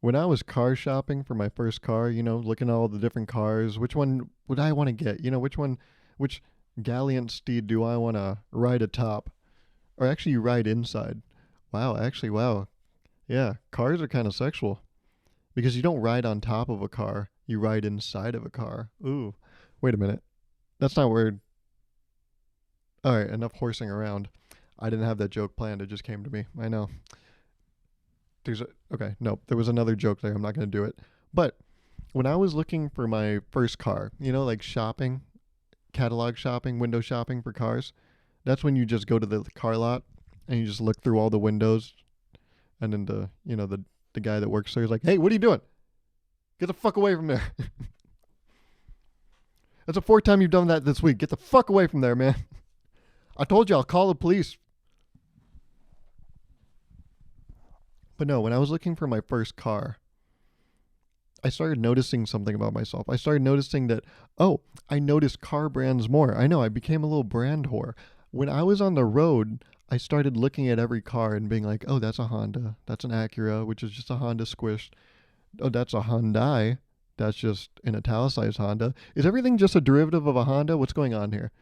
When I was car shopping for my first car, looking at all the different cars, which one would I want to get? Which Gallant steed do I want to ride atop? Or actually ride inside? Wow. Yeah, cars are kind of sexual because you don't ride on top of a car, you ride inside of a car. Ooh, wait a minute. That's not weird. All right, enough horsing around. I didn't have that joke planned. It just came to me. I know. Okay, no, there was another joke there. I'm not going to do it. But when I was looking for my first car, like shopping, catalog shopping, window shopping for cars, that's when you just go to the car lot and you just look through all the windows, and then the guy that works there is like, "Hey, what are you doing? Get the fuck away from there." That's the fourth time you've done that this week. Get the fuck away from there, man. I told you I'll call the police. But no, when I was looking for my first car, I started noticing something about myself. I started noticing that, oh, I noticed car brands more. I know, I became a little brand whore. When I was on the road, I started looking at every car and being like, oh, that's a Honda. That's an Acura, which is just a Honda squished. Oh, that's a Hyundai. That's just an italicized Honda. Is everything just a derivative of a Honda? What's going on here?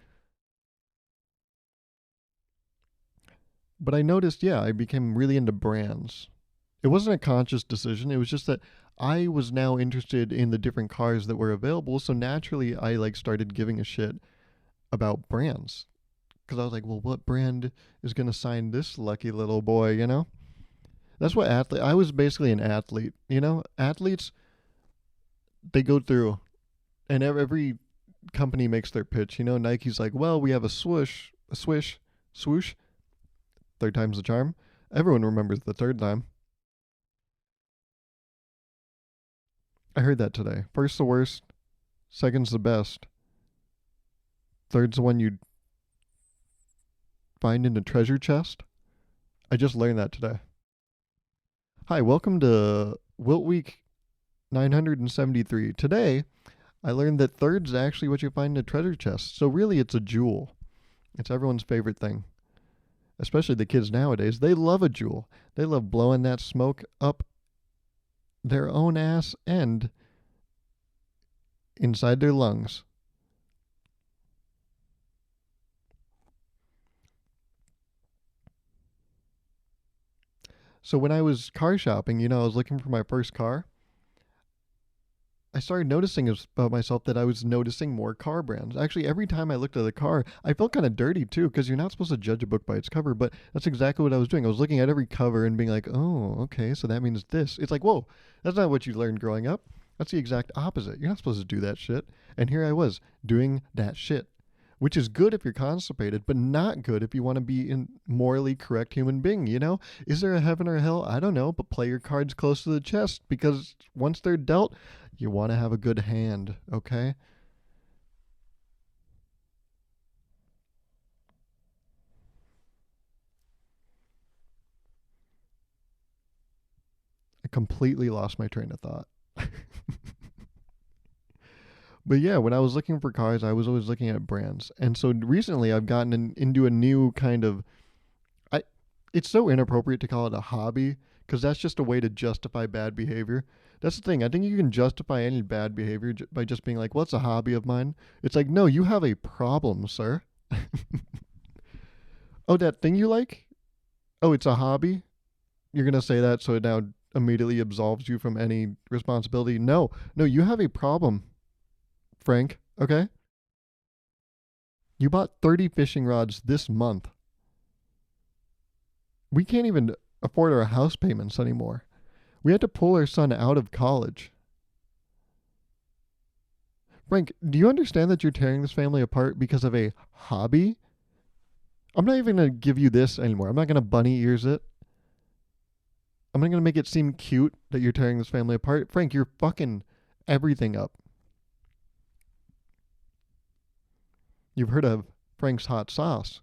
But I noticed, yeah, I became really into brands. It wasn't a conscious decision. It was just that I was now interested in the different cars that were available. So naturally, I started giving a shit about brands because I was like, well, what brand is going to sign this lucky little boy? That's what athlete. I was basically an athlete. Athletes, they go through, and every company makes their pitch. Nike's like, well, we have a swoosh, a swish, swoosh. Third time's the charm. Everyone remembers the third time. I heard that today. First the worst, second's the best, third's the one you find in a treasure chest. I just learned that today. Hi, welcome to Wilt Week 973. Today, I learned that third's actually what you find in a treasure chest. So really, it's a jewel. It's everyone's favorite thing. Especially the kids nowadays. They love a jewel. They love blowing that smoke up their own ass end inside their lungs. So when I was car shopping, I was looking for my first car. I started noticing about myself that I was noticing more car brands. Actually, every time I looked at a car, I felt kind of dirty too, because you're not supposed to judge a book by its cover, but that's exactly what I was doing. I was looking at every cover and being like, oh, okay, so that means this. It's like, whoa, that's not what you learned growing up. That's the exact opposite. You're not supposed to do that shit. And here I was doing that shit, which is good if you're constipated, but not good if you want to be a morally correct human being. Is there a heaven or hell? I don't know, but play your cards close to the chest, because once they're dealt, you want to have a good hand, okay? I completely lost my train of thought. But yeah, when I was looking for cars, I was always looking at brands. And so recently I've gotten into a new kind of I it's so inappropriate to call it a hobby, because that's just a way to justify bad behavior. That's the thing. I think you can justify any bad behavior by just being like, "Well, it's a hobby of mine." It's like, "No, you have a problem, sir." Oh, that thing you like? Oh, it's a hobby? You're going to say that so it now immediately absolves you from any responsibility? No. No, you have a problem, Frank, okay? You bought 30 fishing rods this month. We can't even afford our house payments anymore. We had to pull our son out of college. Frank, do you understand that you're tearing this family apart because of a hobby? I'm not even going to give you this anymore. I'm not going to bunny ears it. I'm not going to make it seem cute that you're tearing this family apart. Frank, you're fucking everything up. You've heard of Frank's hot sauce,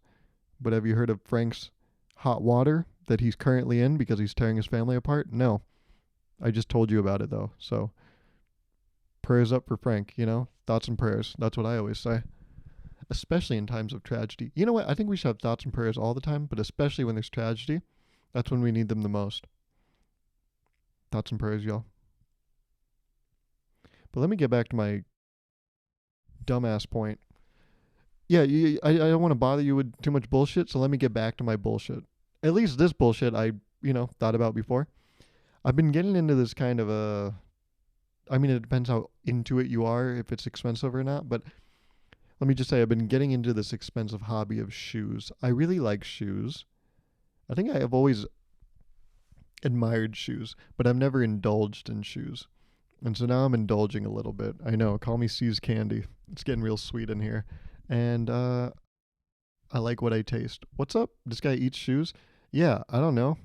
but have you heard of Frank's hot water that he's currently in because he's tearing his family apart? No. I just told you about it though. So prayers up for Frank, Thoughts and prayers. That's what I always say. Especially in times of tragedy. You know what? I think we should have thoughts and prayers all the time, but especially when there's tragedy, that's when we need them the most. Thoughts and prayers, y'all. But let me get back to my dumbass point. Yeah, I don't want to bother you with too much bullshit, so let me get back to my bullshit. At least this bullshit I, thought about before. I've been getting into this kind of a. I mean, it depends how into it you are, if it's expensive or not, but let me just say I've been getting into this expensive hobby of shoes. I really like shoes. I think I have always admired shoes, but I've never indulged in shoes. And so now I'm indulging a little bit. I know, call me C's Candy. It's getting real sweet in here. And I like what I taste. What's up? This guy eats shoes? Yeah, I don't know.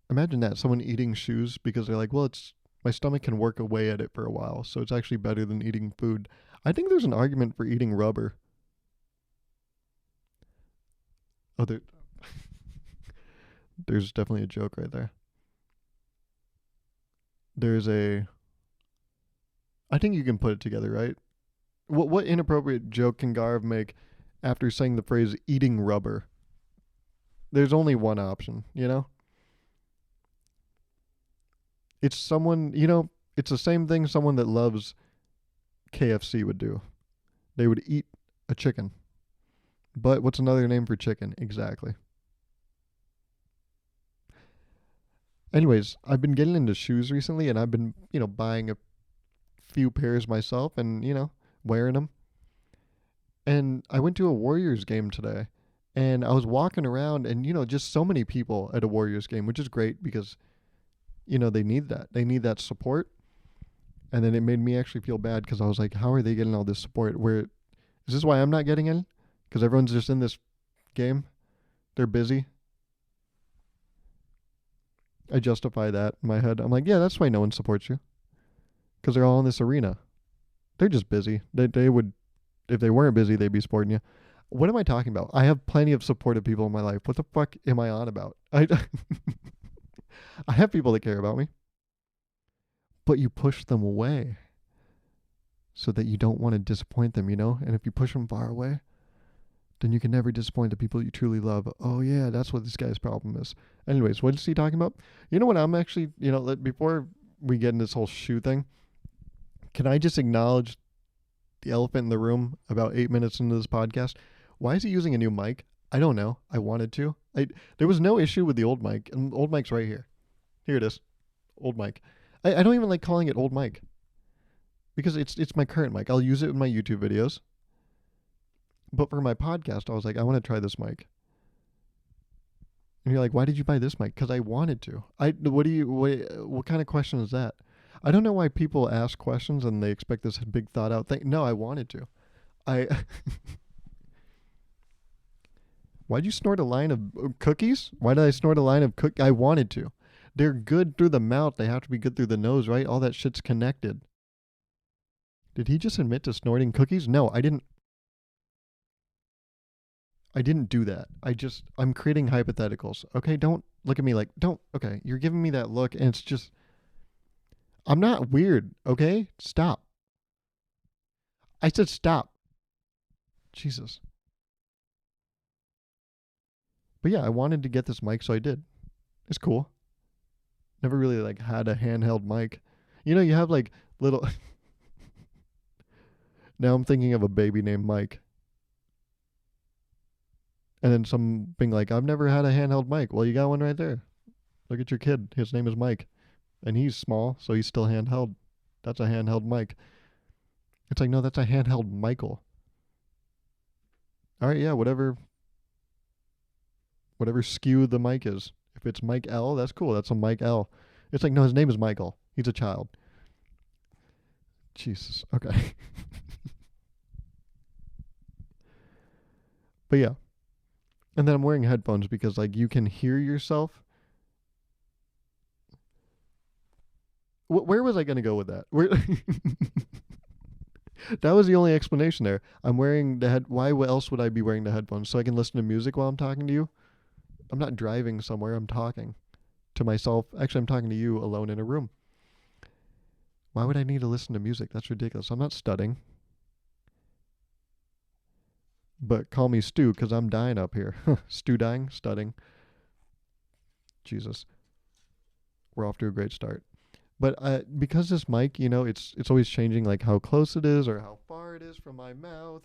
Imagine that, someone eating shoes because they're like, well, it's my stomach can work away at it for a while, so it's actually better than eating food. I think there's an argument for eating rubber. Oh, there's definitely a joke right there. There's a. I think you can put it together, right? What inappropriate joke can Gauruv make after saying the phrase eating rubber? There's only one option, you know? It's someone, it's the same thing someone that loves KFC would do. They would eat a chicken. But what's another name for chicken? Exactly. Anyways, I've been getting into shoes recently and I've been, buying a few pairs myself and, wearing them. And I went to a Warriors game today and I was walking around and, just so many people at a Warriors game, which is great because, they need that. They need that support. And then it made me actually feel bad because I was like, how are they getting all this support? Where is this why I'm not getting any? Because everyone's just in this game. They're busy. I justify that in my head. I'm like, yeah, that's why no one supports you. Because they're all in this arena. They're just busy. They would, if they weren't busy, they'd be supporting you. What am I talking about? I have plenty of supportive people in my life. What the fuck am I on about? I have people that care about me. But you push them away so that you don't want to disappoint them, And if you push them far away, then you can never disappoint the people you truly love. Oh, yeah, that's what this guy's problem is. Anyways, what is he talking about? You know what I'm actually, before we get into this whole shoe thing, can I just acknowledge the elephant in the room about 8 minutes into this podcast? Why is he using a new mic? I don't know. I wanted to. There was no issue with the old mic, and old mic's right here. Here it is. Old mic. I don't even like calling it old mic because it's my current mic. I'll use it in my YouTube videos. But for my podcast, I was like, I want to try this mic. And you're like, why did you buy this mic? Because I wanted to. What kind of question is that? I don't know why people ask questions and they expect this big thought out thing. No, I wanted to. Why'd you snort a line of cookies? Why did I snort a line of cookies? I wanted to. They're good through the mouth. They have to be good through the nose, right? All that shit's connected. Did he just admit to snorting cookies? No, I didn't. I didn't do that. I'm creating hypotheticals. Okay, don't look at me like, okay, you're giving me that look and it's just, I'm not weird, okay? Stop. I said stop. Jesus. But yeah, I wanted to get this mic, so I did. It's cool. Never really had a handheld mic. You have little. Now I'm thinking of a baby named Mike. And then some being like, I've never had a handheld mic. Well, you got one right there. Look at your kid. His name is Mike. And he's small, so he's still handheld. That's a handheld mic. It's like, no, that's a handheld Michael. All right, yeah, whatever skew the mic is. If it's Mike L, that's cool. That's a Mike L. It's like, no, his name is Michael. He's a child. Jesus. Okay. But yeah. And then I'm wearing headphones because you can hear yourself. Where was I going to go with that? That was the only explanation there. I'm wearing the head. Why else would I be wearing the headphones? So I can listen to music while I'm talking to you? I'm not driving somewhere. I'm talking to myself. Actually, I'm talking to you alone in a room. Why would I need to listen to music? That's ridiculous. I'm not studying. But call me Stu because I'm dying up here. Stu dying? Studying. Jesus. We're off to a great start. But because this mic, it's always changing, like how close it is or how far it is from my mouth.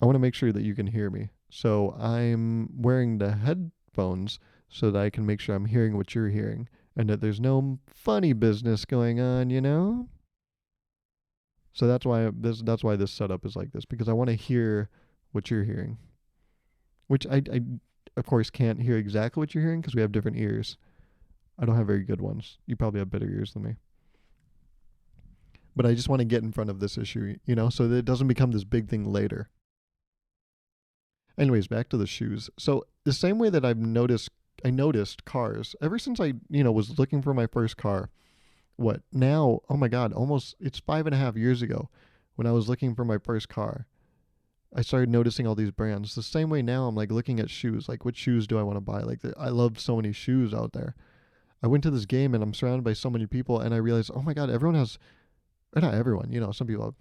I want to make sure that you can hear me. So I'm wearing the headphones so that I can make sure I'm hearing what you're hearing and that there's no funny business going on. So that's why this setup is like this, because I want to hear what you're hearing, which I of course can't hear exactly what you're hearing because we have different ears. I don't have very good ones. You probably have better ears than me. But I just want to get in front of this issue, so that it doesn't become this big thing later. Anyways, back to the shoes. So the same way that I noticed cars ever since I was looking for my first car. What now? Oh my God, it's 5.5 years ago when I was looking for my first car. I started noticing all these brands. The same way now I'm like looking at shoes. Like, which shoes do I want to buy? Like, I love so many shoes out there. I went to this game and I'm surrounded by so many people, and I realized, oh my God, everyone has, or not everyone, some people have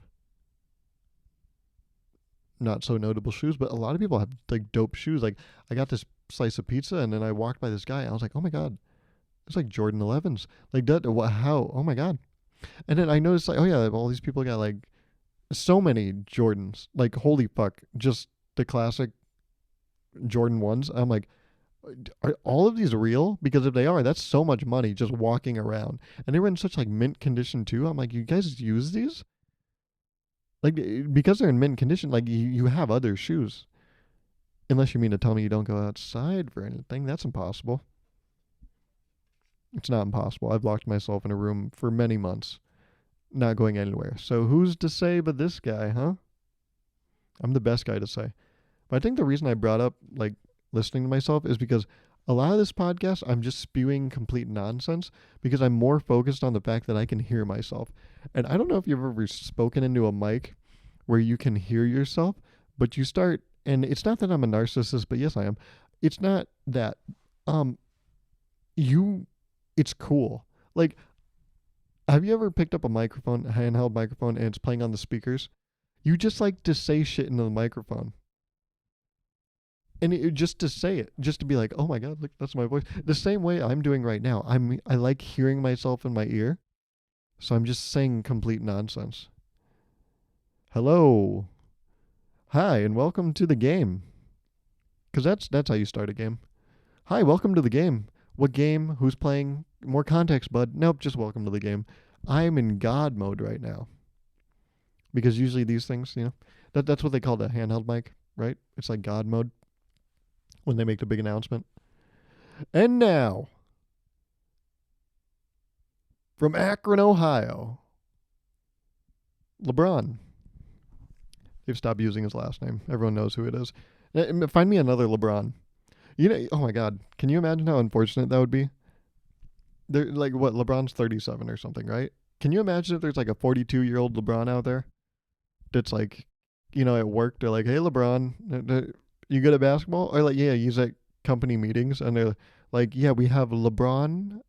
not so notable shoes, but a lot of people have like dope shoes. Like, I got this slice of pizza and then I walked by this guy and I was like, oh my God, it's like Jordan 11s. Like that, how? Oh my God. And then I noticed, like, oh yeah, all these people got like so many Jordans. Like, holy fuck, just the classic Jordan 1s. I'm like, are all of these real? Because if they are, that's so much money just walking around. And they were in such like mint condition too. I'm like, you guys use these? Like, because they're in mint condition, like you have other shoes. Unless you mean to tell me you don't go outside for anything. That's impossible. It's not impossible. I've locked myself in a room for many months, not going anywhere. So who's to say but this guy, huh? I'm the best guy to say. But I think the reason I brought up like listening to myself is because a lot of this podcast I'm just spewing complete nonsense because I'm more focused on the fact that I can hear myself. And I don't know if you've ever spoken into a mic where you can hear yourself, but you start, and it's not that I'm a narcissist, but yes I am. It's not that you it's cool. Like, have you ever picked up a microphone, a handheld microphone, and it's playing on the speakers? You just like to say shit into the microphone. And just to say it, just to be like, oh my God, look, that's my voice. The same way I'm doing right now. I like hearing myself in my ear, so I'm just saying complete nonsense. Hello, hi, and welcome to the game. Because that's how you start a game. Hi, welcome to the game. What game? Who's playing? More context, bud. Nope, just welcome to the game. I'm in God mode right now. Because usually these things, that's what they call the handheld mic, right? It's like God mode when they make the big announcement. And now, from Akron, Ohio, LeBron. They've stopped using his last name. Everyone knows who it is. Find me another LeBron. Oh my God. Can you imagine how unfortunate that would be? They're like, what, LeBron's 37 or something, right? Can you imagine if there's like a 42-year-old LeBron out there that's like, at work, they're like, hey, LeBron, you good at basketball? Or like, yeah, he's at company meetings and they're like, yeah, we have LeBron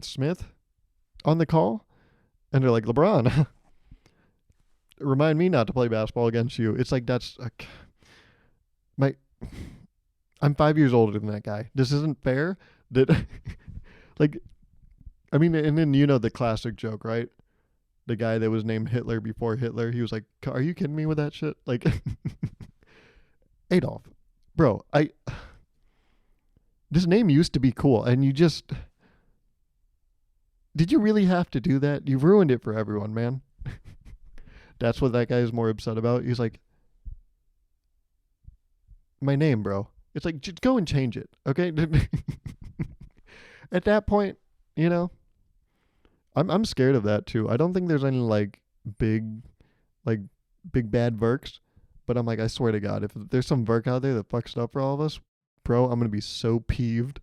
Smith on the call. And they're like, LeBron, remind me not to play basketball against you. It's like, that's I'm 5 years older than that guy. This isn't fair. That like, I mean, and then the classic joke, right? The guy that was named Hitler before Hitler, he was like, "Are you kidding me with that shit?" Like, Adolf, bro, this name used to be cool, and did you really have to do that? You ruined it for everyone, man. That's what that guy is more upset about. He's like, my name, bro. It's like, just go and change it, okay? At that point, I'm scared of that too. I don't think there's any big, like big bad Virks, but I'm like, I swear to God, if there's some Virk out there that fucks it up for all of us, bro, I'm gonna be so peeved.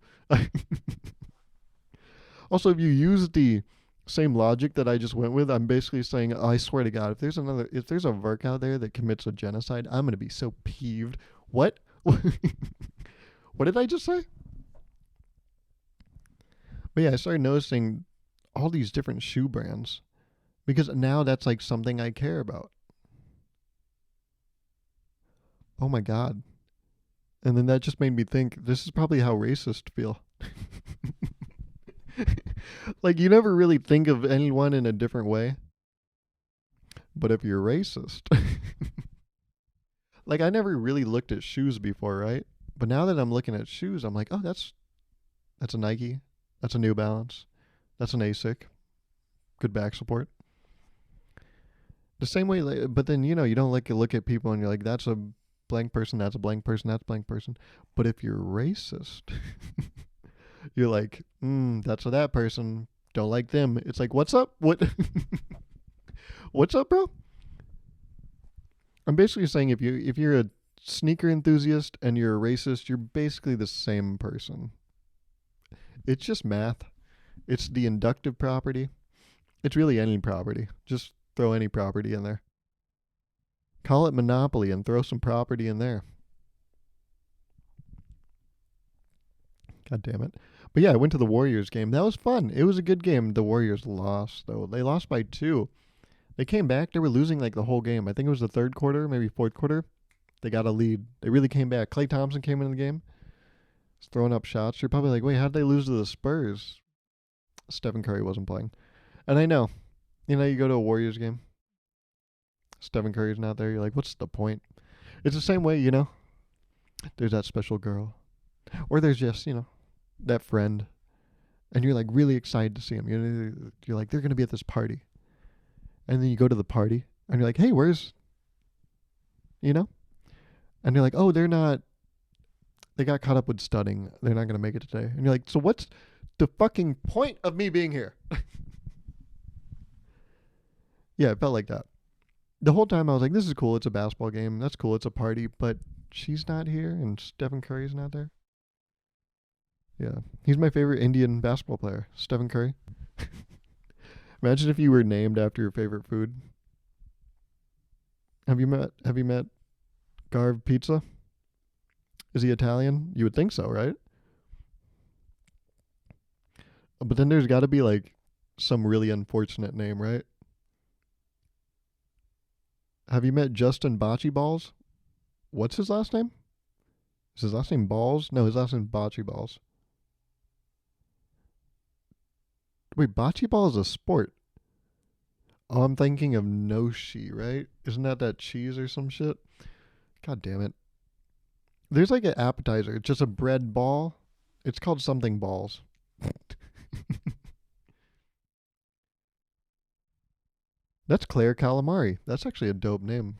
Also, if you use the same logic that I just went with, I'm basically saying, I swear to God, if there's a Virk out there that commits a genocide, I'm gonna be so peeved. What? What did I just say? But yeah, I started noticing all these different shoe brands because now that's like something I care about. Oh my God. And then that just made me think this is probably how racists feel. Like, you never really think of anyone in a different way. But if you're racist, like, I never really looked at shoes before, right? But now that I'm looking at shoes, I'm like, oh, that's a Nike, that's a New Balance, that's an ASIC, good back support. The same way, like, but then you don't like look at people and you're like, that's a blank person, that's a blank person, that's a blank person. But if you're racist, you're like, that's a that person. Don't like them. It's like, what's up? What? What's up, bro? I'm basically saying if you're a sneaker enthusiast and you're a racist, you're basically the same person. It's just math. It's the inductive property. It's really any property. Just throw any property in there. Call it monopoly and throw some property in there. God damn it. But yeah, I went to the Warriors game. That was fun. It was a good game. The Warriors lost, though. They lost by 2. They came back. They were losing like the whole game. I think it was the third quarter, maybe fourth quarter. They got a lead. They really came back. Klay Thompson came into the game. He's throwing up shots. You're probably like, wait, how did they lose to the Spurs? Stephen Curry wasn't playing. And I know. You go to a Warriors game. Stephen Curry's not there. You're like, what's the point? It's the same way, there's that special girl. Or there's just, that friend. And you're like really excited to see him. You're like, they're going to be at this party. And then you go to the party and you're like, hey, where's, you know? And you're like, oh, they're not, they got caught up with studying. They're not going to make it today. And you're like, so what's the fucking point of me being here? Yeah, it felt like that. The whole time I was like, this is cool. It's a basketball game. That's cool. It's a party. But she's not here and Stephen Curry's not there. Yeah. He's my favorite Indian basketball player, Stephen Curry. Imagine if you were named after your favorite food. Have you met Gauruv Pizza? Is he Italian? You would think so, right? But then there's got to be like some really unfortunate name, right? Have you met Justin Bocce Balls? What's his last name? Is his last name Balls? No, his last name Bocce Balls. Wait, Bocce Ball is a sport. Oh, I'm thinking of Noshi, right? Isn't that cheese or some shit? God damn it. There's like an appetizer. It's just a bread ball. It's called something balls. That's Claire Calamari. That's actually a dope name.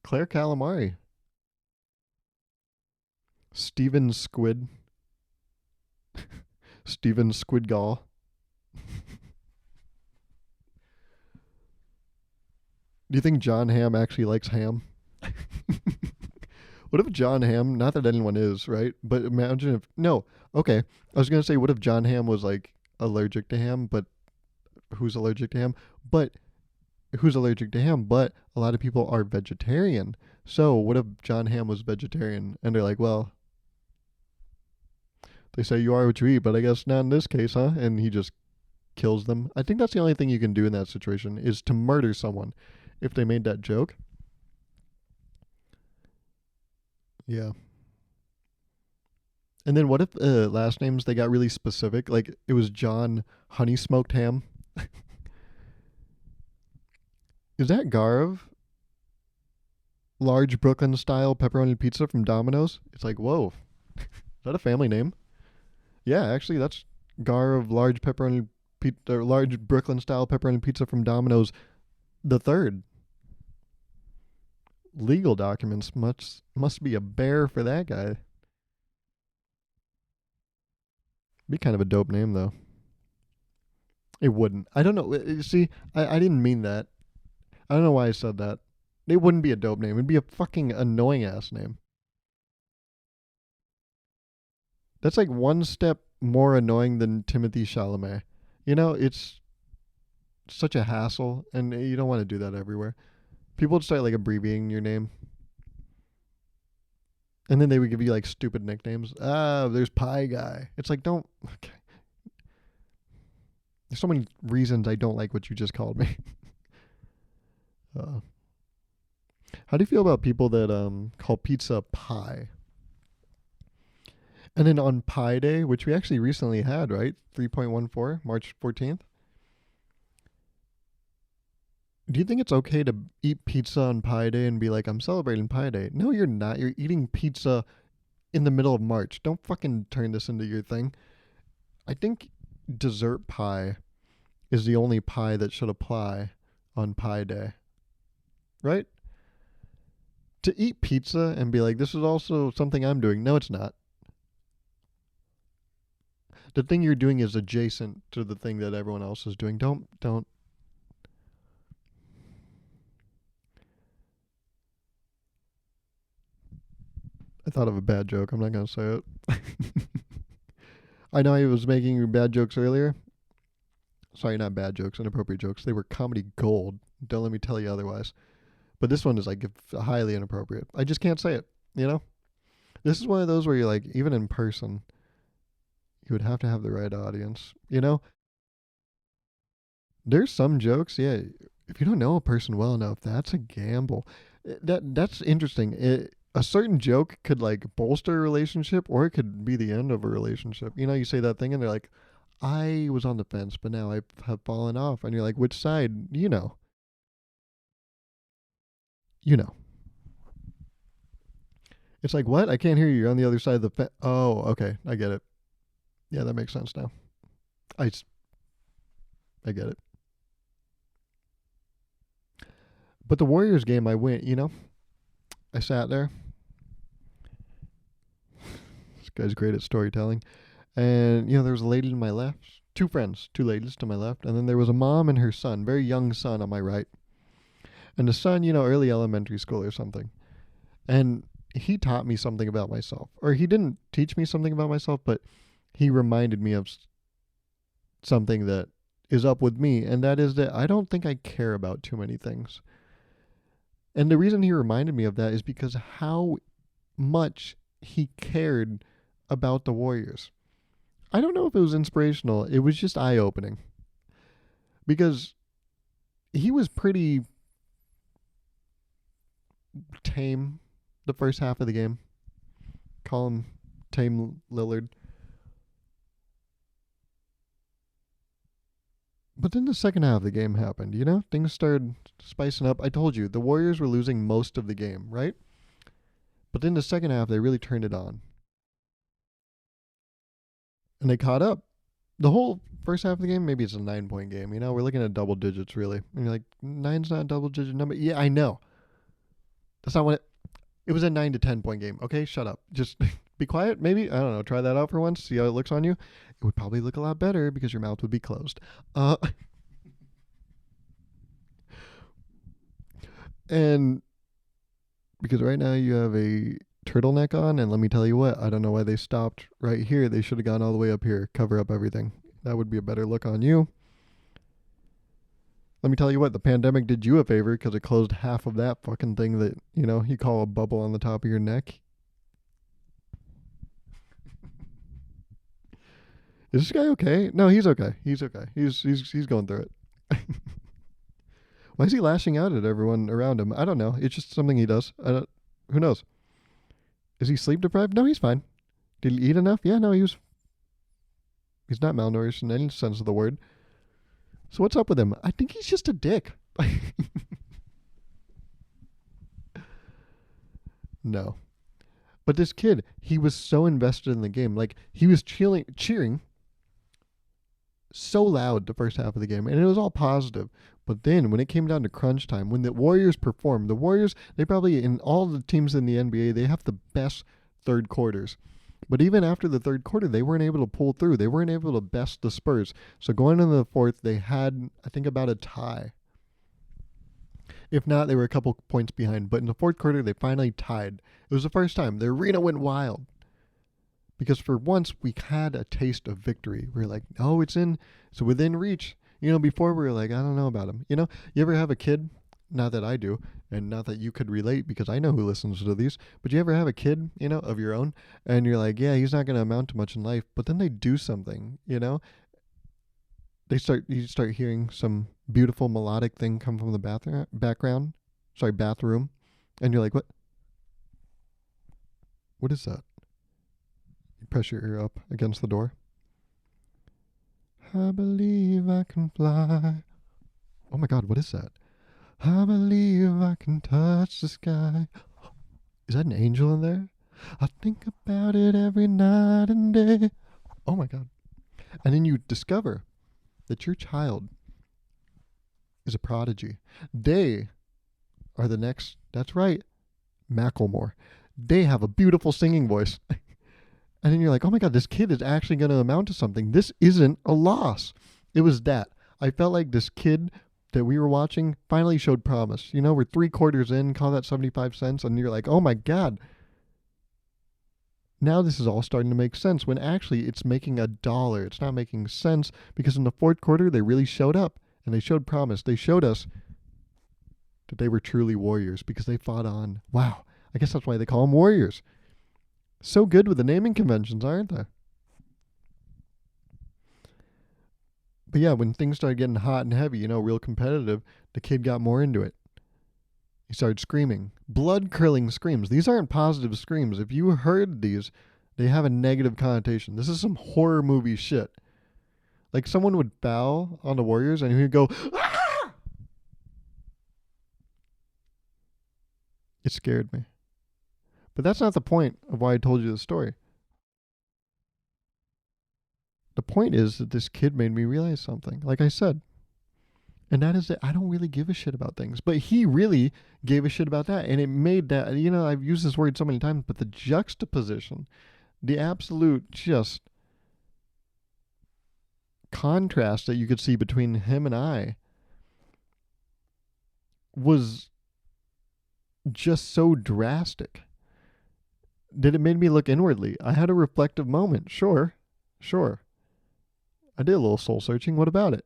Claire Calamari. Steven Squid. Steven Squidgall. Do you think John Hamm actually likes ham? What if John Hamm, not that anyone is, right? But imagine if, no, okay. I was going to say, what if John Hamm was like allergic to ham, but who's allergic to ham? But who's allergic to ham? But a lot of people are vegetarian. So what if John Hamm was vegetarian? And they're like, well, they say you are what you eat, but I guess not in this case, huh? And he just kills them. I think that's the only thing you can do in that situation is to murder someone if they made that joke. Yeah. And then what if last names they got really specific? Like it was John Honey Smoked Ham. Is that Gauruv? Large Brooklyn style pepperoni pizza from Domino's? It's like, whoa. Is that a family name? Yeah, actually that's Gauruv large pepperoni pizza, large Brooklyn style pepperoni pizza from Domino's the third. Legal documents must be a bear for that guy. Be kind of a dope name though. It wouldn't. I don't know. See, I didn't mean that. I don't know why I said that. It wouldn't be a dope name. It'd be a fucking annoying ass name. That's like one step more annoying than Timothy Chalamet. It's such a hassle, and you don't want to do that everywhere. People would start like abbreviating your name, and then they would give you like stupid nicknames. There's Pie Guy. It's like, don't. Okay. There's so many reasons I don't like what you just called me. How do you feel about people that call pizza pie? And then on Pi Day, which we actually recently had, right? 3.14, March 14th. Do you think it's okay to eat pizza on Pi Day and be like, I'm celebrating Pi Day? No, you're not. You're eating pizza in the middle of March. Don't fucking turn this into your thing. I think dessert pie is the only pie that should apply on Pi Day, right? To eat pizza and be like, this is also something I'm doing. No, it's not. The thing you're doing is adjacent to the thing that everyone else is doing. Don't. I thought of a bad joke. I'm not going to say it. I know I was making bad jokes earlier. Sorry, not bad jokes, inappropriate jokes. They were comedy gold. Don't let me tell you otherwise. But this one is like highly inappropriate. I just can't say it, you know? This is one of those where you're like, even in person, you would have to have the right audience, you know? There's some jokes, yeah. If you don't know a person well enough, that's a gamble. That's interesting. A certain joke could like bolster a relationship, or it could be the end of a relationship. You know, you say that thing, and they're like, "I was on the fence, but now I have fallen off," and you're like, "Which side?" You know. It's like, what? I can't hear you. You're on the other side of the fence. Oh, okay, I get it. Yeah, that makes sense now. I I get it. But the Warriors game, I went. I sat there. This guy's great at storytelling. And, there was a lady to my left, two friends, two ladies to my left, and then there was a mom and her son, very young son on my right. And the son, early elementary school or something. And he taught me something about myself. Or he didn't teach me something about myself, but he reminded me of something that is up with me, and that is that I don't think I care about too many things. And the reason he reminded me of that is because how much he cared about the Warriors. I don't know if it was inspirational. It was just eye opening. Because he was pretty tame the first half of the game. Call him Tame Lillard. But then the second half of the game happened, Things started spicing up. I told you, the Warriors were losing most of the game, right? But then the second half, they really turned it on. And they caught up. The whole first half of the game, maybe it's a 9-point game. We're looking at double digits, really. And you're like, nine's not a double digit number. Yeah, I know. That's not what it was a 9 to 10-point game. Okay, shut up. Just be quiet, maybe. I don't know. Try that out for once. See how it looks on you. It would probably look a lot better because your mouth would be closed. And because right now you have a turtleneck on, and let me tell you what, I don't know why they stopped right here. They should have gone all the way up here, cover up everything. That would be a better look on you. Let me tell you what, the pandemic did you a favor because it closed half of that fucking thing that, you call a bubble on the top of your neck. Is this guy okay? No, he's okay. He's okay. He's going through it. Why is he lashing out at everyone around him? I don't know. It's just something he does. Who knows? Is he sleep deprived? No, he's fine. Did he eat enough? Yeah, no, he's not malnourished in any sense of the word. So what's up with him? I think he's just a dick. No. But this kid, he was so invested in the game. Like, he was cheering so loud the first half of the game, and it was all positive. But then when it came down to crunch time, when the Warriors performed, the Warriors, they probably, in all the teams in the NBA, they have the best third quarters. But even after the third quarter, they weren't able to pull through. They weren't able to best the Spurs. So going into the fourth, they had, I think, about a tie. If not, they were a couple points behind. But in the fourth quarter, they finally tied. It was the first time. The arena went wild. Because for once, we had a taste of victory. We were like, no, it's within reach. Before we were like, I don't know about him. You ever have a kid? Not that I do, and not that you could relate because I know who listens to these. But you ever have a kid, of your own, and you're like, yeah, he's not going to amount to much in life. But then they do something, You start hearing some beautiful melodic thing come from the bathroom, and you're like, what? What is that? Press your ear up against the door. I believe I can fly. Oh my god, what is that? I believe I can touch the sky. Is that an angel in there? I think about it every night and day. Oh my god. And then you discover that your child is a prodigy. They are the next, that's right, Macklemore. They have a beautiful singing voice. And then you're like, oh my god, this kid is actually going to amount to something. This isn't a loss. It was that. I felt like this kid that we were watching finally showed promise. You know, we're 3/4 in, call that 75 cents, and you're like, oh my god. Now this is all starting to make sense when actually it's making $1. It's not making sense because in the fourth quarter they really showed up and they showed promise. They showed us that they were truly warriors because they fought on. Wow. I guess that's why they call them warriors. So good with the naming conventions, aren't they? But yeah, when things started getting hot and heavy, you know, real competitive, the kid got more into it. He started screaming. Blood-curdling screams. These aren't positive screams. If you heard these, they have a negative connotation. This is some horror movie shit. Like someone would bow on the warriors and he would go, ah! It scared me. But that's not the point of why I told you the story. The point is that this kid made me realize something, like I said. And that is that I don't really give a shit about things. But he really gave a shit about that. And it made that, you know, I've used this word so many times, but the juxtaposition, the absolute just contrast that you could see between him and I was just so drastic that it made me look inwardly. I had a reflective moment. Sure. I did a little soul searching. What about it?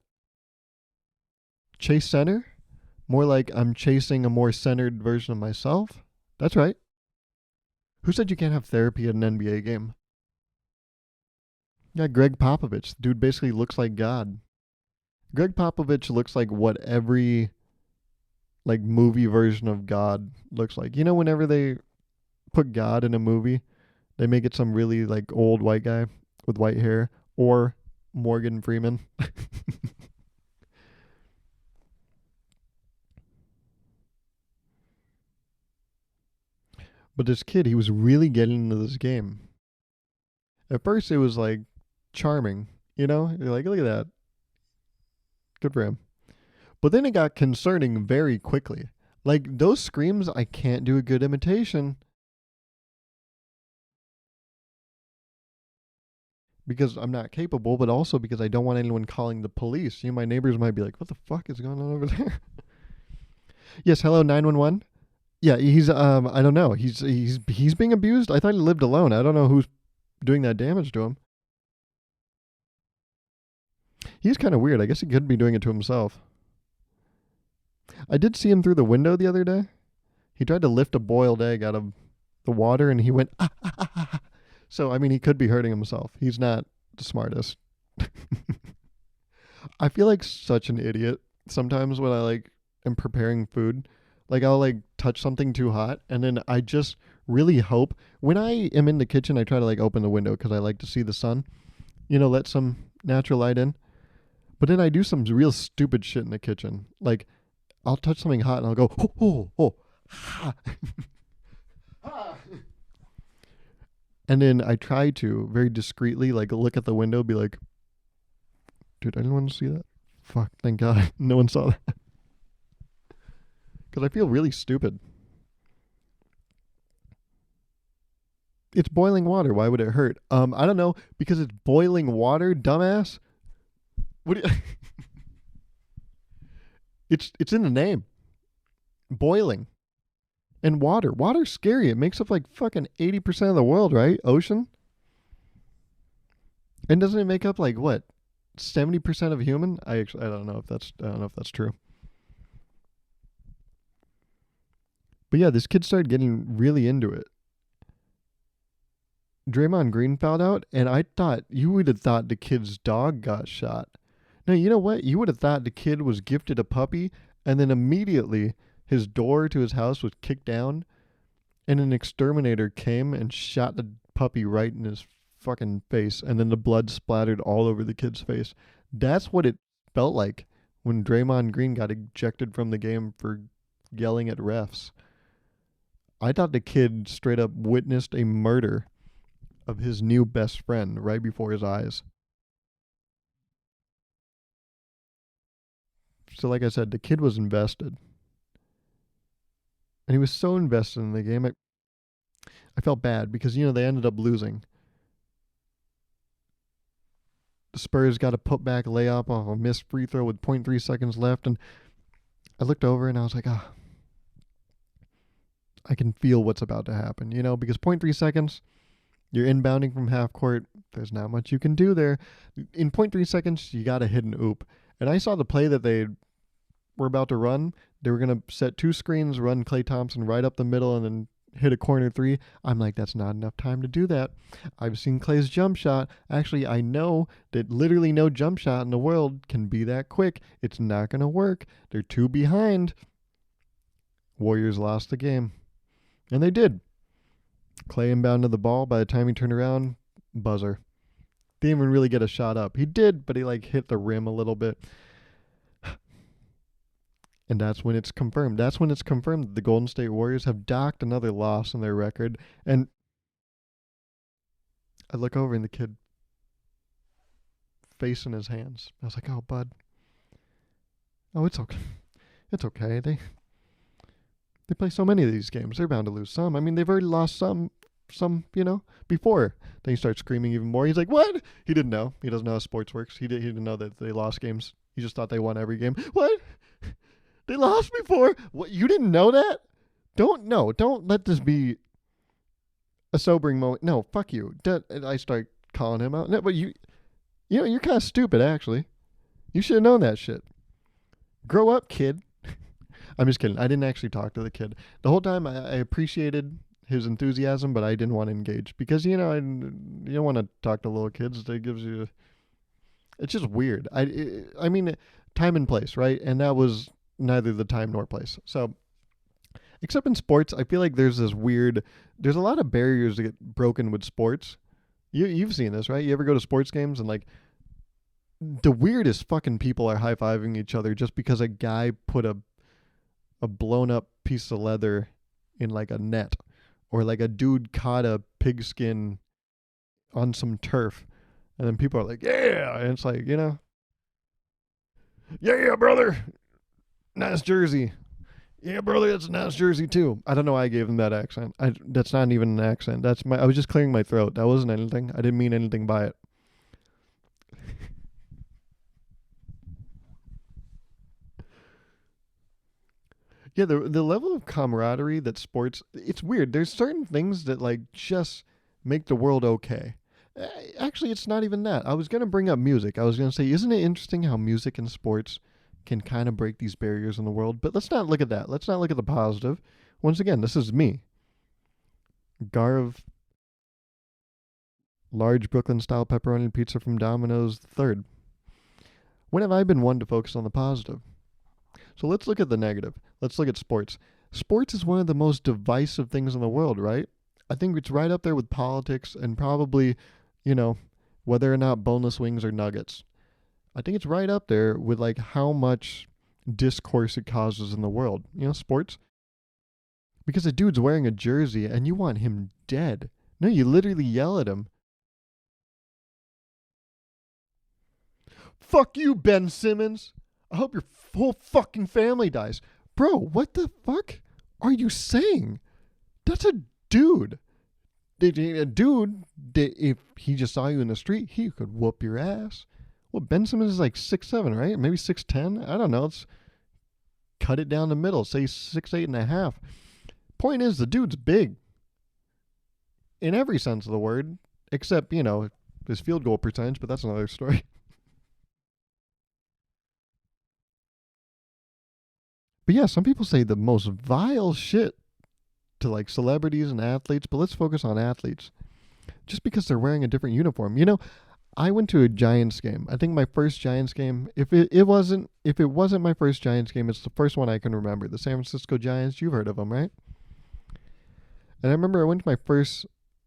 Chase center? More like I'm chasing a more centered version of myself? That's right. Who said you can't have therapy at an NBA game? Yeah, Greg Popovich. The dude basically looks like God. Greg Popovich looks like what every like movie version of God looks like. You know, whenever they put God in a movie, they make it some really like old white guy with white hair or Morgan Freeman. But this kid, he was really getting into this game. At first, it was like charming, you know? You're like, look at that. Good for him. But then it got concerning very quickly. Like those screams, I can't do a good imitation because I'm not capable, but also because I don't want anyone calling the police. You know, my neighbors might be like, what the fuck is going on over there? Yes, hello, 911. Yeah, he's I don't know. He's being abused. I thought he lived alone. I don't know who's doing that damage to him. He's kind of weird. I guess he could be doing it to himself. I did see him through the window the other day. He tried to lift a boiled egg out of the water and he went ah, ah, ah, ah. So I mean he could be hurting himself. He's not the smartest. I feel like such an idiot sometimes when I like am preparing food. Like I'll like touch something too hot and then I just really hope when I am in the kitchen I try to like open the window because I like to see the sun. You know, let some natural light in. But then I do some real stupid shit in the kitchen. Like I'll touch something hot and I'll go, ha. And then I try to very discreetly like look at the window, be like, dude, anyone see that? Fuck, thank God no one saw that. Because I feel really stupid. It's boiling water. Why would it hurt? I don't know. Because it's boiling water, dumbass. What do you It's in the name. Boiling. And water. Water's scary. It makes up like fucking 80% of the world, right? Ocean. And doesn't it make up like what? 70% of human? I don't know if that's true. But yeah, this kid started getting really into it. Draymond Green fouled out, and I thought you would have thought the kid's dog got shot. No, you know what? You would have thought the kid was gifted a puppy, and then immediately his door to his house was kicked down, and an exterminator came and shot the puppy right in his fucking face, and then the blood splattered all over the kid's face. That's what it felt like when Draymond Green got ejected from the game for yelling at refs. I thought the kid straight up witnessed a murder of his new best friend right before his eyes. So, like I said, the kid was invested. And he was so invested in the game. I felt bad because, they ended up losing. The Spurs got a putback layup off a missed free throw with 0.3 seconds left. And I looked over and I was like, I can feel what's about to happen, because 0.3 seconds, you're inbounding from half court. There's not much you can do there. In 0.3 seconds, you got to hit an oop. And I saw the play that they were about to run. They were going to set 2 screens, run Klay Thompson right up the middle, and then hit a corner 3. I'm like, that's not enough time to do that. I've seen Klay's jump shot. Actually, I know that literally no jump shot in the world can be that quick. It's not going to work. They're 2 behind. Warriors lost the game. And they did. Klay inbounded the ball. By the time he turned around, buzzer. Didn't even really get a shot up. He did, but he hit the rim a little bit. And that's when it's confirmed. That's when it's confirmed that the Golden State Warriors have docked another loss in their record. And I look over and the kid face in his hands. I was like, oh, bud. Oh, it's okay. It's okay. They play so many of these games. They're bound to lose some. I mean, they've already lost some, before. Then he starts screaming even more. He's like, what? He didn't know. He doesn't know how sports works. He didn't know that they lost games. He just thought they won every game. What? They lost before? What? You didn't know that? Don't let this be a sobering moment. No, fuck you. I start calling him out. No, but you're kind of stupid, actually. You should have known that shit. Grow up, kid. I'm just kidding. I didn't actually talk to the kid. The whole time I appreciated his enthusiasm, but I didn't want to engage because, you don't want to talk to little kids. It gives you... It's just weird. I mean, time and place, right? And that was neither the time nor place. So, except in sports, I feel like there's a lot of barriers that get broken with sports. You've seen this, right? You ever go to sports games and the weirdest fucking people are high-fiving each other just because a guy put a blown up piece of leather in a net, or a dude caught a pigskin on some turf, and then people are like, yeah, and it's like, yeah, brother, nice jersey. Yeah, brother, that's a nice jersey too. I don't know why I gave him that accent. That's not even an accent. I was just clearing my throat. That wasn't anything. I didn't mean anything by it. Yeah, the level of camaraderie that sports, it's weird. There's certain things that just make the world okay. Actually, it's not even that. I was going to bring up music. I was going to say, isn't it interesting how music and sports can kind of break these barriers in the world? But let's not look at that. Let's not look at the positive. Once again, this is me. Gauruv, large Brooklyn-style pepperoni pizza from Domino's, third. When have I been one to focus on the positive? So let's look at the negative. Let's look at sports. Sports is one of the most divisive things in the world, right? I think it's right up there with politics and probably, whether or not boneless wings or nuggets. I think it's right up there with how much discourse it causes in the world. Sports. Because a dude's wearing a jersey and you want him dead. No, you literally yell at him. Fuck you, Ben Simmons. I hope your whole fucking family dies. Bro, what the fuck are you saying? That's a dude. A dude, if he just saw you in the street, he could whoop your ass. Well, Ben Simmons is 6'7", right? Maybe 6'10". I don't know. Let's cut it down the middle. Say 6'8.5". Point is, the dude's big. In every sense of the word. Except, his field goal percentage, but that's another story. But yeah, some people say the most vile shit to celebrities and athletes, but let's focus on athletes. Just because they're wearing a different uniform. I went to a Giants game. I think my first Giants game, if it wasn't my first Giants game, it's the first one I can remember. The San Francisco Giants, you've heard of them, right? And I remember I went to my first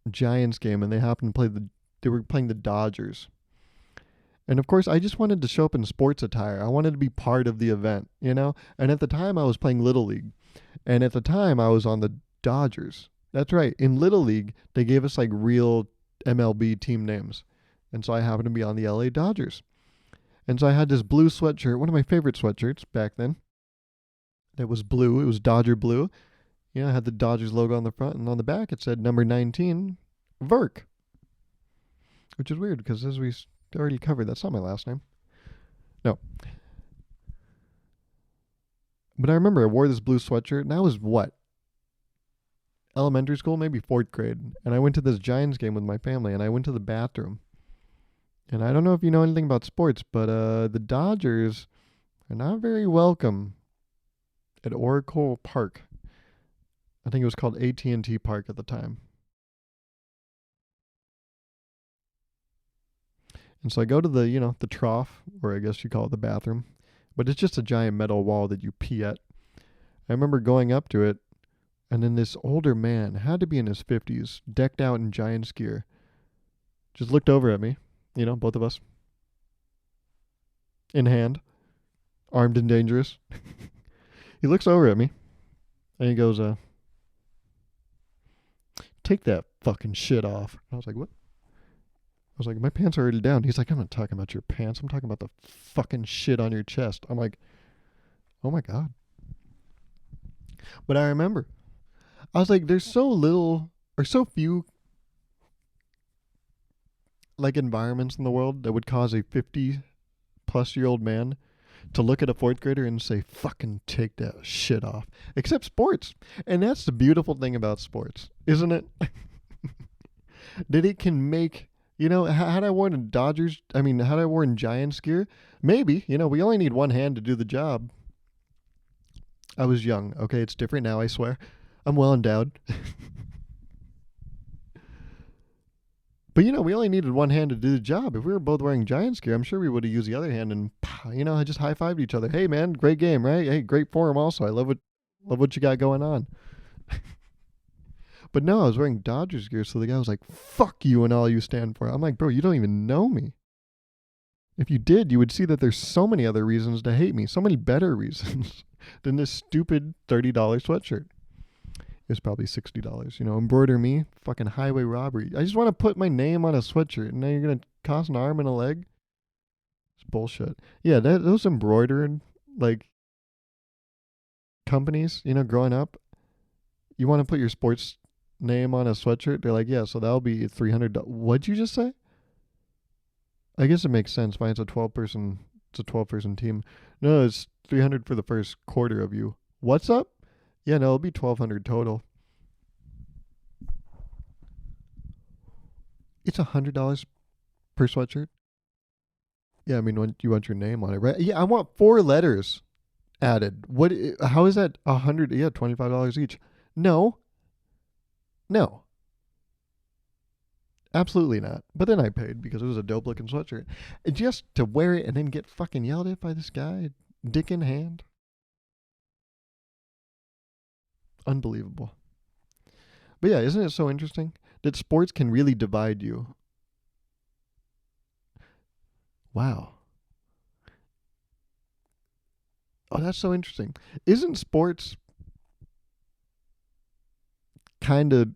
Giants game and they happened to play the they were playing the Dodgers. And of course, I just wanted to show up in sports attire. I wanted to be part of the event, you know? And at the time, I was playing Little League. And at the time, I was on the Dodgers. That's right. In Little League, they gave us like real MLB team names. And so I happened to be on the LA Dodgers. And so I had this blue sweatshirt, one of my favorite sweatshirts back then. It was blue. It was Dodger blue. You know, I had the Dodgers logo on the front, and on the back it said number 19, Virk. Which is weird because as we already covered, that's not my last name. No. But I remember I wore this blue sweatshirt, and I was what? Elementary school, maybe 4th grade. And I went to this Giants game with my family, and I went to the bathroom. And I don't know if you know anything about sports, but the Dodgers are not very welcome at Oracle Park. I think it was called AT&T Park at the time. And so I go to the, the trough, or I guess you call it the bathroom. But it's just a giant metal wall that you pee at. I remember going up to it, and then this older man, had to be in his 50s, decked out in Giants gear, just looked over at me, both of us, in hand, armed and dangerous. He looks over at me, and he goes, take that fucking shit off. And I was like, what? I was like, my pants are already down. He's like, I'm not talking about your pants. I'm talking about the fucking shit on your chest. I'm like, oh my God. But I remember, I was like, there's so little or so few like environments in the world that would cause a 50-plus-year-old man to look at a 4th grader and say, fucking take that shit off. Except sports. And that's the beautiful thing about sports, isn't it? That it can make, had I worn had I worn Giants gear, maybe, we only need one hand to do the job. I was young. Okay, it's different now, I swear. I'm well endowed. But, we only needed one hand to do the job. If we were both wearing Giants gear, I'm sure we would have used the other hand and, just high-fived each other. Hey, man, great game, right? Hey, great form also. I love what you got going on. But no, I was wearing Dodgers gear, so the guy was like, fuck you and all you stand for. I'm like, bro, you don't even know me. If you did, you would see that there's so many other reasons to hate me, so many better reasons than this stupid $30 sweatshirt. It was probably $60, embroider me, fucking highway robbery. I just want to put my name on a sweatshirt, and now you're going to cost an arm and a leg? It's bullshit. Yeah, those embroidered, companies, growing up, you want to put your sports name on a sweatshirt? They're like, yeah, so that'll be $300. What'd you just say? I guess it makes sense. Fine, it's a 12-person team. No, it's $300 for the first quarter of you. What's up? Yeah, no, it'll be $1,200 total. It's $100 per sweatshirt. Yeah, I mean, when you want your name on it, right? Yeah, I want 4 letters added. What? How is that 100? Yeah, $25 each. No, absolutely not. But then I paid because it was a dope looking sweatshirt, just to wear it and then get fucking yelled at by this guy, dick in hand. Unbelievable. But yeah, isn't it so interesting that sports can really divide you? Wow. Oh, that's so interesting. Isn't sports kind of...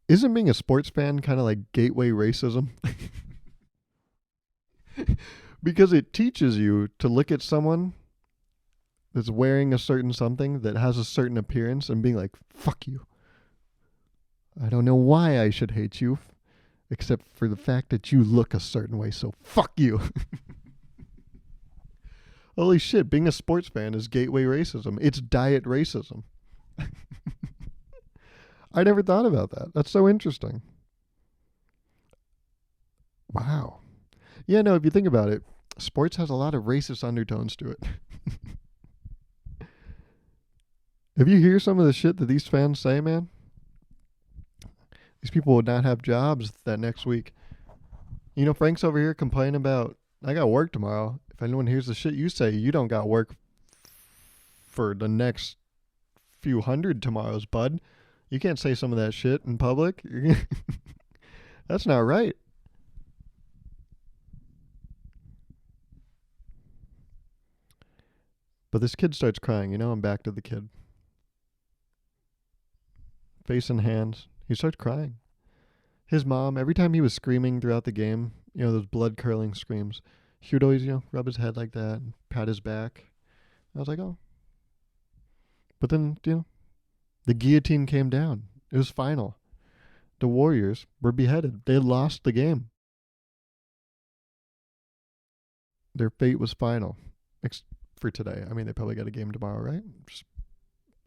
Isn't being a sports fan kind of like gateway racism? Because it teaches you to look at someone that's wearing a certain something that has a certain appearance and being like, fuck you. I don't know why I should hate you, except for the fact that you look a certain way, so fuck you. Holy shit, being a sports fan is gateway racism. It's diet racism. I never thought about that. That's so interesting. Wow. Yeah, no, if you think about it, sports has a lot of racist undertones to it. If you hear some of the shit that these fans say, man, these people would not have jobs that next week. Frank's over here complaining about, I got work tomorrow. If anyone hears the shit you say, you don't got work for the next few hundred tomorrows, bud. You can't say some of that shit in public. That's not right. But this kid starts crying. I'm back to the kid. Face and hands. He starts crying. His mom, every time he was screaming throughout the game, those blood curdling screams, she would always, rub his head like that and pat his back. I was like, oh. But then, the guillotine came down. It was final. The Warriors were beheaded. They lost the game. Their fate was final. For today. I mean, they probably got a game tomorrow, right?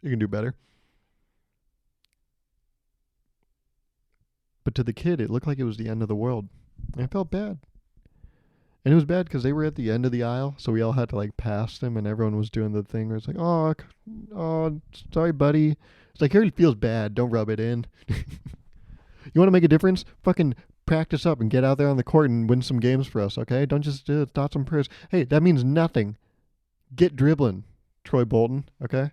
You can do better. But to the kid, it looked like it was the end of the world. And I felt bad. And it was bad because they were at the end of the aisle, so we all had to like pass them, and everyone was doing the thing where it's like, oh, sorry, buddy. It's like, here it feels bad. Don't rub it in. You want to make a difference? Fucking practice up and get out there on the court and win some games for us, okay? Don't just do thoughts and prayers. Hey, that means nothing. Get dribbling, Troy Bolton, okay?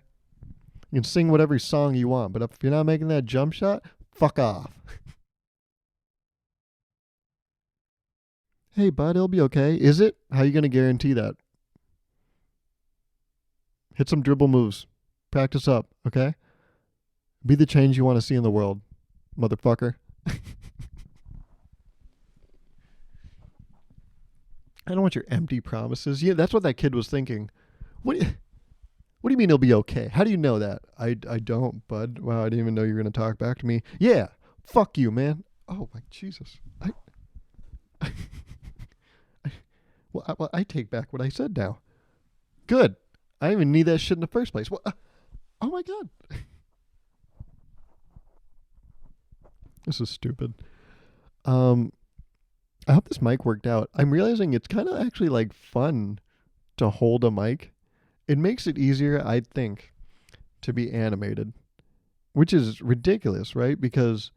You can sing whatever song you want, but if you're not making that jump shot, fuck off. Hey, bud, it'll be okay. Is it? How you going to guarantee that? Hit some dribble moves. Practice up, okay? Be the change you want to see in the world, motherfucker. I don't want your empty promises. Yeah, that's what that kid was thinking. What do you mean it'll be okay? How do you know that? I don't, bud. Wow, I didn't even know you were going to talk back to me. Yeah, fuck you, man. Oh, my Jesus. Well, I take back what I said now. Good. I didn't even need that shit in the first place. Oh, my God. This is stupid. I hope this mic worked out. I'm realizing it's kind of actually like fun to hold a mic. It makes it easier, I think, to be animated, which is ridiculous, right? Because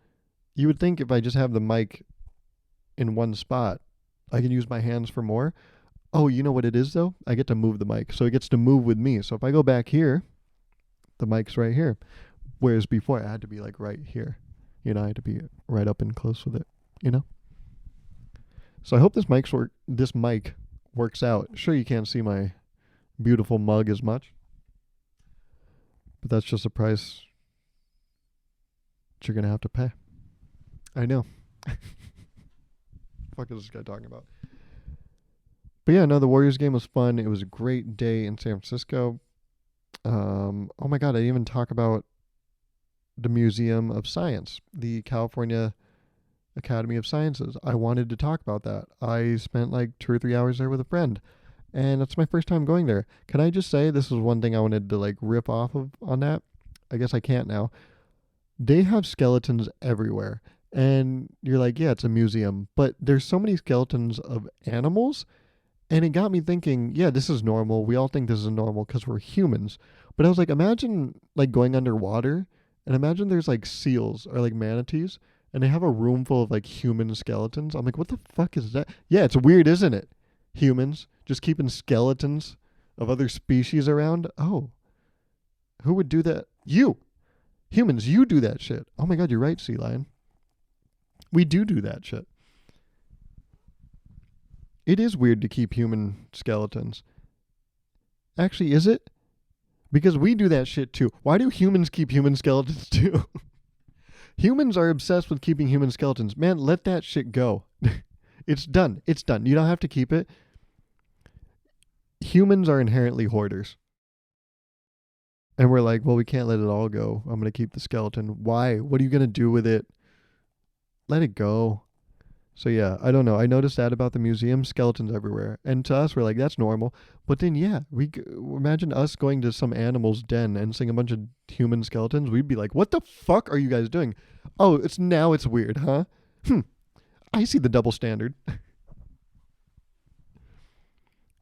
you would think if I just have the mic in one spot, I can use my hands for more. Oh, you know what it is though? I get to move the mic. So it gets to move with me. So if I go back here, the mic's right here. Whereas before I had to be like right here. I had to be right up and close with it, So I hope this mic works out. Sure, you can't see my beautiful mug as much, but that's just a price you're gonna have to pay. I know. Fuck is this guy talking about? But yeah, no, the Warriors game was fun. It was a great day in San Francisco. Oh my God, I didn't even talk about the Museum of Science, the California Academy of Sciences. I wanted to talk about that. I spent like 2 or 3 hours there with a friend, and it's my first time going there. Can I just say this is one thing I wanted to like rip off of on that? I guess I can't now. They have skeletons everywhere, and you're like, yeah, it's a museum, but there's so many skeletons of animals, and it got me thinking, yeah, this is normal. We all think this is normal because we're humans. But I was like, imagine like going underwater, and imagine there's like seals or like manatees, and they have a room full of like human skeletons. I'm like, what the fuck is that? Yeah, it's weird, isn't it? Humans just keeping skeletons of other species around. Oh, who would do that? You. Humans, you do that shit. Oh my God, you're right, sea lion. We do that shit. It is weird to keep human skeletons. Actually, is it? Because we do that shit too. Why do humans keep human skeletons too? Humans are obsessed with keeping human skeletons. Man, let that shit go. It's done. It's done. You don't have to keep it. Humans are inherently hoarders. And we're like, well, we can't let it all go. I'm going to keep the skeleton. Why? What are you going to do with it? Let it go. So yeah, I don't know. I noticed that about the museum, skeletons everywhere. And to us, we're like, that's normal. But then, yeah, imagine us going to some animal's den and seeing a bunch of human skeletons. We'd be like, what the fuck are you guys doing? Oh, it's weird, huh? I see the double standard.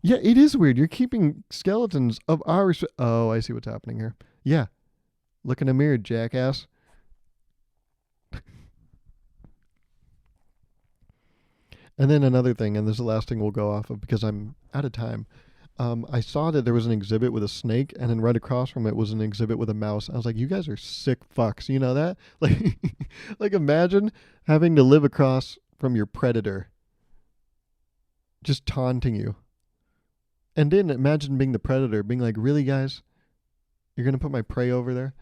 Yeah, it is weird. You're keeping skeletons of ours. Oh, I see what's happening here. Yeah. Look in a mirror, jackass. And then another thing, and this is the last thing we'll go off of because I'm out of time. I saw that there was an exhibit with a snake, and then right across from it was an exhibit with a mouse. I was like, "You guys are sick fucks." You know that? Like, like imagine having to live across from your predator, just taunting you, and then imagine being the predator, being like, "Really, guys? You're gonna put my prey over there?"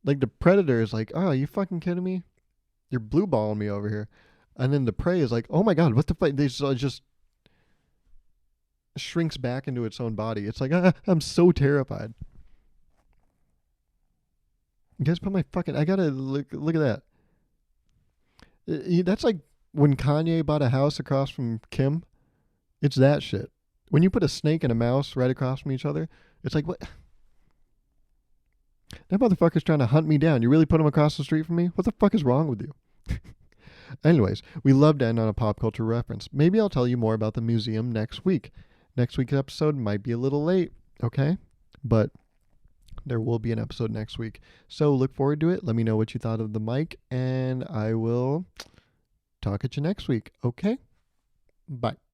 Like the predator is like, "Oh, are you fucking kidding me? You're blue balling me over here," and then the prey is like, "Oh my god, what the fuck?" They just shrinks back into its own body. It's like, I'm so terrified. You guys put my fucking. I gotta look at that. That's like when Kanye bought a house across from Kim. It's that shit. When you put a snake and a mouse right across from each other, it's like, what? That motherfucker's trying to hunt me down. You really put him across the street from me? What the fuck is wrong with you? Anyways, we love to end on a pop culture reference. Maybe I'll tell you more about the museum next week. Next week's episode might be a little late, okay? But there will be an episode next week. So look forward to it. Let me know what you thought of the mic, and I will talk at you next week, okay? Bye.